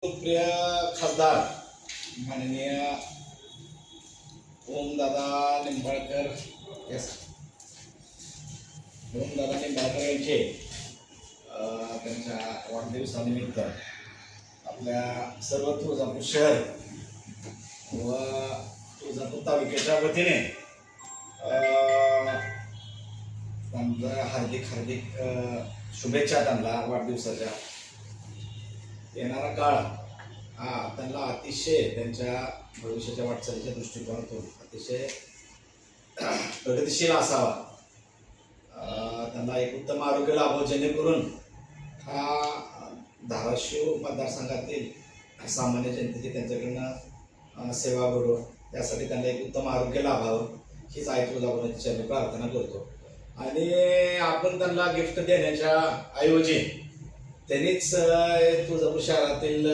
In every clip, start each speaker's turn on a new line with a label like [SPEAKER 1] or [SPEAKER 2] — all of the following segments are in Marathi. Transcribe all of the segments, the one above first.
[SPEAKER 1] प्रिय खासदार माननीय ओमदादा निंबाळकर यांचे त्यांच्या वाढदिवसानिमित्त आपल्या सर्व तुळजापूर शहर व तुळजापूर तालुक्याच्या वतीने हार्दिक शुभेच्छा त्यांना वाढदिवसाच्या. येणारा काळ हा त्यांना अतिशय त्यांच्या भविष्याच्या वाटचालीच्या दृष्टिकोनातून अतिशय प्रगतिशील असावा. त्यांना एक उत्तम आरोग्य लाभो, जेणेकरून हा धाराशिव मतदारसंघातील सामान्य जनतेची त्यांच्याकडनं सेवा घडो, यासाठी त्यांना एक उत्तम आरोग्य लाभावं हीच आई तुळजाभवानीची चरणी प्रार्थना करतो. आणि आपण त्यांना गिफ्ट देण्याच्या ऐवजी त्यांनीच तुळजापूर शहरातील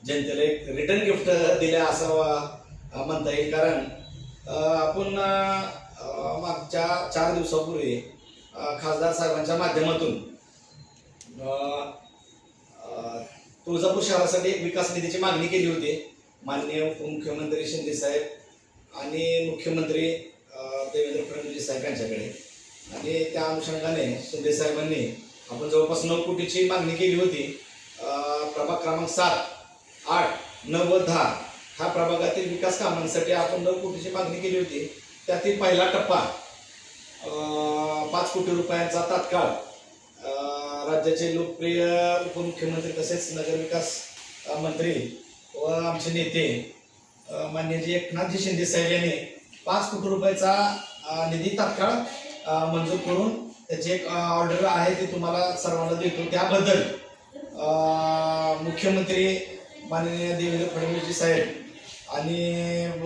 [SPEAKER 1] जनतेला एक रिटर्न गिफ्ट दिले असं म्हणता येईल. कारण आपण मागच्या 4 दिवसापूर्वी खासदार साहेबांच्या माध्यमातून तुळजापूर शहरासाठी एक विकास निधीची मागणी केली होती. माननीय उपमुख्यमंत्री शिंदे साहेब आणि मुख्यमंत्री देवेंद्र फडणवीस साहेब यांच्याकडे, आणि त्या अनुषंगाने शिंदे साहेबांनी आपण जवळपास 9 कोटीची मागणी केली होती. प्रभाग क्रमांक 7, 8, 9 व 10 ह्या प्रभागातील विकास कामांसाठी आपण 9 कोटीची मागणी केली होती. त्यातील पहिला टप्पा 5 कोटी रुपयांचा तात्काळ राज्याचे लोकप्रिय उपमुख्यमंत्री तसेच नगरविकास मंत्री व आमचे नेते माननीय जी एकनाथजी शिंदे साहेब यांनी 5 कोटी रुपयाचा निधी तात्काळ मंजूर करून त्याची एक ऑर्डर आहे ती तुम्हाला सर्वांना देतो. त्याबद्दल मुख्यमंत्री माननीय देवेंद्र फडणवीस साहेब आणि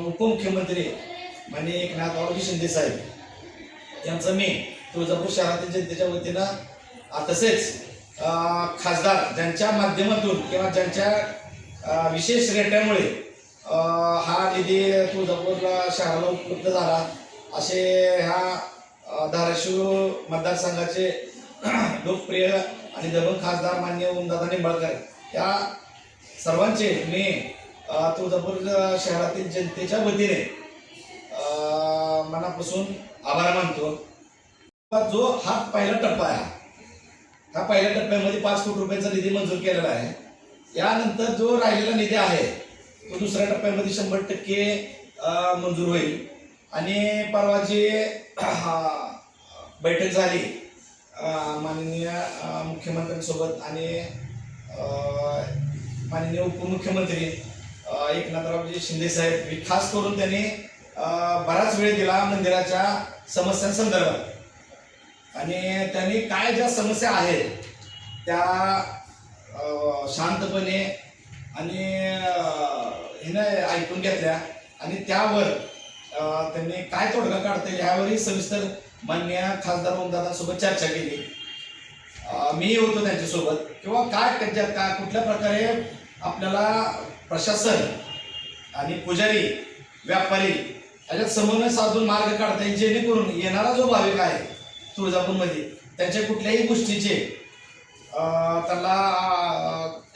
[SPEAKER 1] उपमुख्यमंत्री माननीय एकनाथजी शिंदे साहेब यांचं मी तुळजापूर शहरातील जनतेच्या वतीनं तसेच खासदार ज्यांच्या माध्यमातून किंवा ज्यांच्या विशेष रेट्यामुळे हा निधी तुळजापूर शहराला उपलब्ध झाला असे ह्या धाराशिव मतदारसंघाचे लोकप्रिय आणि दबंग खासदार माननीय ओमदादा निंबाळकर या सर्वांचे मी तुळजापूर शहरातील जनतेच्या वतीने मनापासून आभार मानतो. जो हा पहिला टप्पा आहे, ह्या पहिल्या टप्प्यामध्ये 5 कोटी रुपयांचा निधी मंजूर केलेला आहे. यानंतर जो राहिलेला निधी आहे तो दुसऱ्या टप्प्यामध्ये 100% मंजूर होईल. आणि परवा जी बैठक झाली माननीय मुख्यमंत्र्यांसोबत आणि माननीय उपमुख्यमंत्री एकनाथरावजी शिंदे साहेब, खास करून त्यांनी बराच वेळ दिला मंदिराच्या समस्यांसंदर्भात. आणि त्यांनी काय ज्या समस्या आहेत त्या शांतपणे आणि हिनं ऐकून घेतल्या आणि त्यावर त्यांनी काय तोडगा काढता येईल यावरही सविस्तर माननीय खासदार ओमदादांसोबत चर्चा केली. मी होतो त्यांच्यासोबत. किंवा काय कुठल्या प्रकारे आपल्याला प्रशासन आणि पुजारी व्यापारी याच्यात समन्वय साधून मार्ग काढता येईल, जेणेकरून येणारा जो भाविक आहे तुळजापूरमध्ये त्यांच्या कुठल्याही गोष्टीचे त्यांना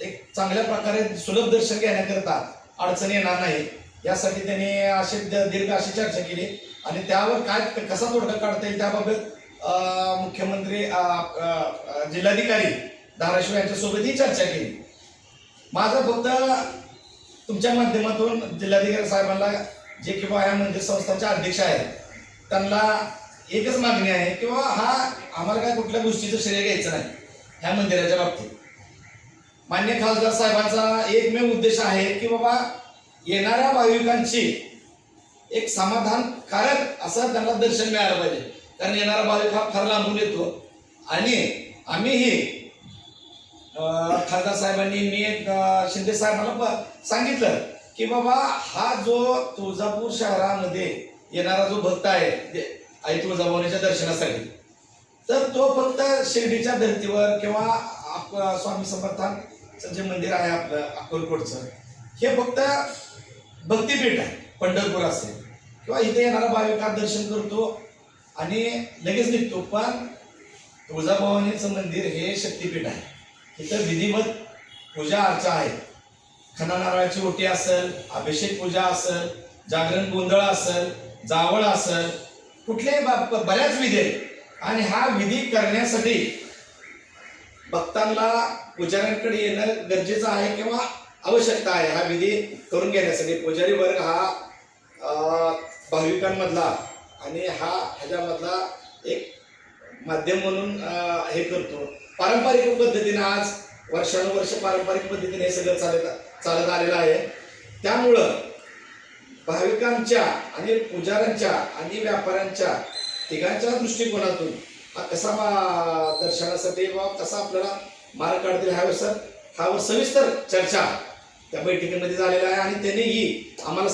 [SPEAKER 1] एक चांगल्या प्रकारे सुलभ दर्शन घेण्याकरता अडचण येणार नाही, यासाठी त्यांनी दीर्घ अशी चर्चा केली. आणि त्यावर काय कसा तोडगा काढता येईल त्याबाबत मुख्यमंत्री जिल्हाधिकारी धाराशिव यांच्यासोबतही चर्चा केली. माझं फक्त तुमच्या माध्यमातून जिल्हाधिकारी साहेबांना, जे किंवा या मंदिर संस्थांचे अध्यक्ष आहेत, त्यांना एकच मागणी आहे किंवा हा आम्हाला काय कुठल्या गोष्टीचं श्रेय घ्यायचं नाही ह्या मंदिराच्या बाबतीत. मान्य खासदार साहेबांचा एकमेव उद्देश आहे की बाबा येणाऱ्या भाविकांची एक समाधानकारक असं त्यांना दर्शन मिळालं पाहिजे. कारण येणारा भाविक हा फार लांबून येतो. आणि आम्हीही खासदार साहेबांनी मी एक शिंदे साहेबांना सांगितलं की बाबा हा जो तुळजापूर शहरामध्ये येणारा जो भक्त आहे आई तुळजाभवानीच्या दर्शनासाठी, तर तो फक्त शिर्डीच्या धर्तीवर किंवा स्वामी समर्थांचं जे मंदिर आहे आपलं अक्कलकोटचं, हे फक्त भक्तिपीठ आहे. पंढरपूर असेल किंवा इथे येणारा भाविक दर्शन करतो आणि लगेच निघतो. पण तुळजाभवानीचं मंदिर हे शक्तिपीठ आहे. इथं विधिवत पूजा अर्चा आहे. खणा नारळाची ओटी असेल, अभिषेक पूजा असेल, जागरण गोंधळ असेल, जावळ असेल, कुठल्याही बऱ्याच विधी आहेत. आणि हा विधी करण्यासाठी भक्तांना पुजाऱ्यांकडे येणं गरजेचं आहे किंवा आवश्यकता आहे. हा विधी करून घेण्यासाठी पुजारी वर्ग हा भाविकांमधला आणि ह्याच्यामधला एक माध्यम म्हणून हे करतो. पारंपरिक पद्धतीने आज वर्षानुवर्ष पारंपरिक पद्धतीने हे सगळं चालत आलेलं आहे. त्यामुळं भाविकांच्या आणि पुजाऱ्यांच्या आणि व्यापाऱ्यांच्या तिघांच्या दृष्टिकोनातून हा कसा दर्शनासाठी वा कसा आपल्याला मार्ग काढतील ह्यावर सविस्तर चर्चा त्या बैठकीमध्ये झालेला आहे. आणि त्यांनीही आम्हाला